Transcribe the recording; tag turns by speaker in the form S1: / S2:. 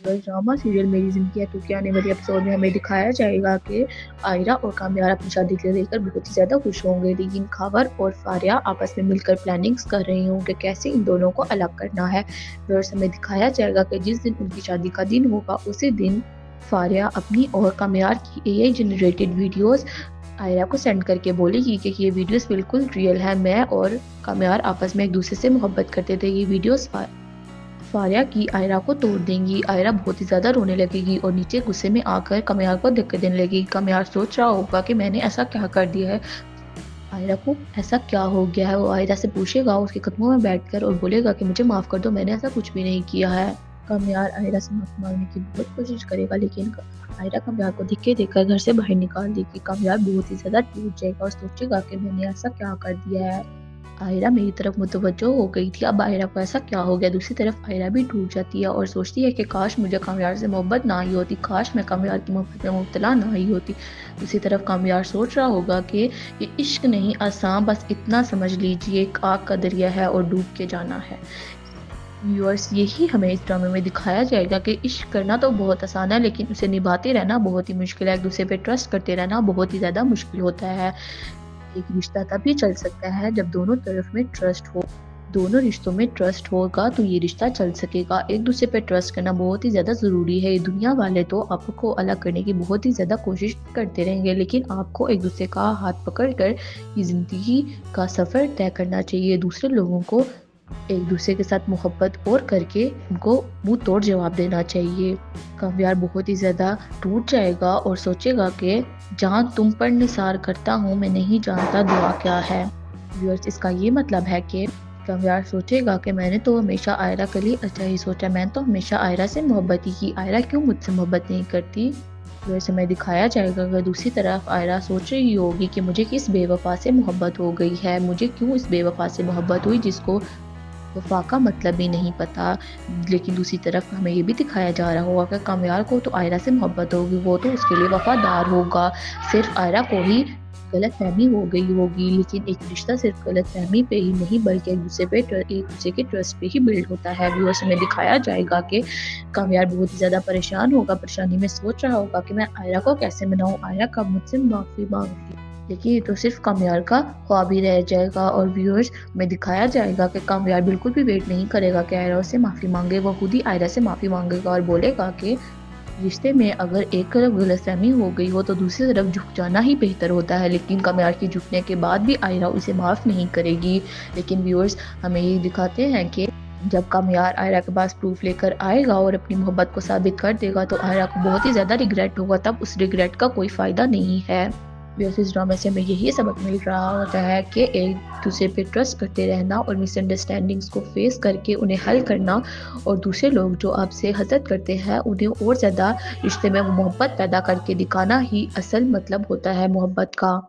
S1: Drama serial मेरी ज़िंदगी है टू के आने वाले एपिसोड में हमें दिखाया जाएगा कि आयरा और कामयार अपनी शादी को लेकर बहुत ही ज़्यादा खुश होंगे, लेकिन खावर और फारिया आपस में मिलकर प्लानिंग्स कर रही होंगे कैसे इन दोनों को अलग करना है। फिर हमें दिखाया जाएगा कि जिस दिन उनकी शादी का दिन होगा उसी दिन फारिया अपनी और कामयार की एआई जनरेटेड वीडियोस आयरा को सेंड करके बोलेगी कि ये वीडियोस बिल्कुल रियल है, मैं और कामयार आपस में एक दूसरे से मोहब्बत करते थे। ये वीडियोस फारिया की आयरा को तोड़ देंगी। आयरा बहुत ही ज़्यादा रोने लगेगी और नीचे गुस्से में आकर कामयार को धक्के देने लगेगी। कामयार सोच रहा होगा कि मैंने ऐसा क्या कर दिया है, आयरा को ऐसा क्या हो गया है। वो आयरा से पूछेगा उसके कदमों में बैठकर और बोलेगा कि मुझे माफ़ कर दो, मैंने ऐसा कुछ भी नहीं किया है। कामयार आयरा से माफ़ी मांगने की बहुत कोशिश करेगा, लेकिन आयरा कामयार को धक्के देकर घर से बाहर निकाल देगी। कामयार बहुत ही ज़्यादा टूट जाएगा और सोचेगा कि मैंने ऐसा क्या कर दिया है। आयरा मेरी तरफ मुतवज्जो हो गई थी, अब आयरा को ऐसा क्या हो गया। दूसरी तरफ आयरा भी टूट जाती है और सोचती है कि काश मुझे कामयार से मोहब्बत ना ही होती, काश मैं कामयार की मोहब्बत में मुब्तला ना ही होती। दूसरी तरफ कामयार सोच रहा होगा कि ये इश्क नहीं आसान, बस इतना समझ लीजिए एक आग का दरिया है और डूब के जाना है। व्यूअर्स, यही हमें इस ड्रामे में दिखाया जाएगा कि इश्क करना तो बहुत आसान है, लेकिन उसे निभाते रहना बहुत ही मुश्किल है। एक दूसरे पे ट्रस्ट करते रहना बहुत ही ज़्यादा मुश्किल होता है। एक रिश्ता तभी चल सकता है जब दोनों तरफ में ट्रस्ट हो। दोनों रिश्तों में ट्रस्ट होगा तो ये रिश्ता चल सकेगा। एक दूसरे पे ट्रस्ट करना बहुत ही ज़्यादा ज़रूरी है। ये दुनिया वाले तो आपको अलग करने की बहुत ही ज़्यादा कोशिश करते रहेंगे, लेकिन आपको एक दूसरे का हाथ पकड़कर ये ज़िंदगी का सफ़र तय करना चाहिए। दूसरे लोगों को एक दूसरे के साथ मोहब्बत और करके उनको मुंह तोड़ जवाब देना चाहिए। कामयार बहुत ही ज़्यादा टूट जाएगा और सोचेगा कि जहाँ तुम पर निसार करता हूँ, मैं नहीं जानता दुआ क्या है। व्यूअर्स, इसका ये मतलब है कि कामयार सोचेगा कि मैंने तो हमेशा आयरा के लिए अच्छा ही सोचा, मैंने तो हमेशा आयरा से मोहब्बत ही की, आयरा क्यों मुझसे मोहब्बत नहीं करती। वैसे में दिखाया जाएगा कि दूसरी तरफ आयरा सोच रही होगी कि मुझे किस बेवफा से मोहब्बत हो गई है, मुझे क्यों इस बेवफा से मोहब्बत हुई जिसको वफा का मतलब भी नहीं पता। लेकिन दूसरी तरफ हमें ये भी दिखाया जा रहा होगा कि कामयार को तो आयरा से मोहब्बत होगी, वो तो उसके लिए वफादार होगा। सिर्फ आयरा को ही गलत फहमी हो गई होगी, लेकिन एक रिश्ता सिर्फ गलत फहमी पे ही नहीं बल्कि एक दूसरे के ट्रस्ट पे ही बिल्ड होता है। व्यूअर्स, में दिखाया जाएगा कि कामयार बहुत ही ज़्यादा परेशान होगा, परेशानी में सोच रहा होगा कि मैं आयरा को कैसे मनाऊं, आयरा कब मुझसे माफ़ी मांगती। लेकिन ये तो सिर्फ कामयार का ख्वाब ही रह जाएगा। और व्यूअर्स, में दिखाया जाएगा कि कामयार बिल्कुल भी वेट नहीं करेगा कि आयरा से माफ़ी मांगे। वो खुद ही आयरा से माफ़ी मांगेगा और बोलेगा कि रिश्ते में अगर एक तरफ गलतफहमी हो गई हो तो दूसरी तरफ झुक जाना ही बेहतर होता है। लेकिन कामयार के झुकने के बाद भी आयरा उसे माफ़ नहीं करेगी। लेकिन व्यूअर्स, हमें ये दिखाते हैं कि जब कामयार आयरा के पास प्रूफ लेकर आएगा और अपनी मोहब्बत को साबित कर देगा तो आयरा को बहुत ही ज़्यादा रिग्रेट होगा, तब उस रिग्रेट का कोई फ़ायदा नहीं है। इस ड्रामे से हमें यही सबक मिल रहा होता है कि एक दूसरे पे ट्रस्ट करते रहना और मिसअंडरस्टैंडिंग्स को फेस करके उन्हें हल करना, और दूसरे लोग जो आपसे हसद करते हैं उन्हें और ज़्यादा रिश्ते में मोहब्बत पैदा करके दिखाना ही असल मतलब होता है मोहब्बत का।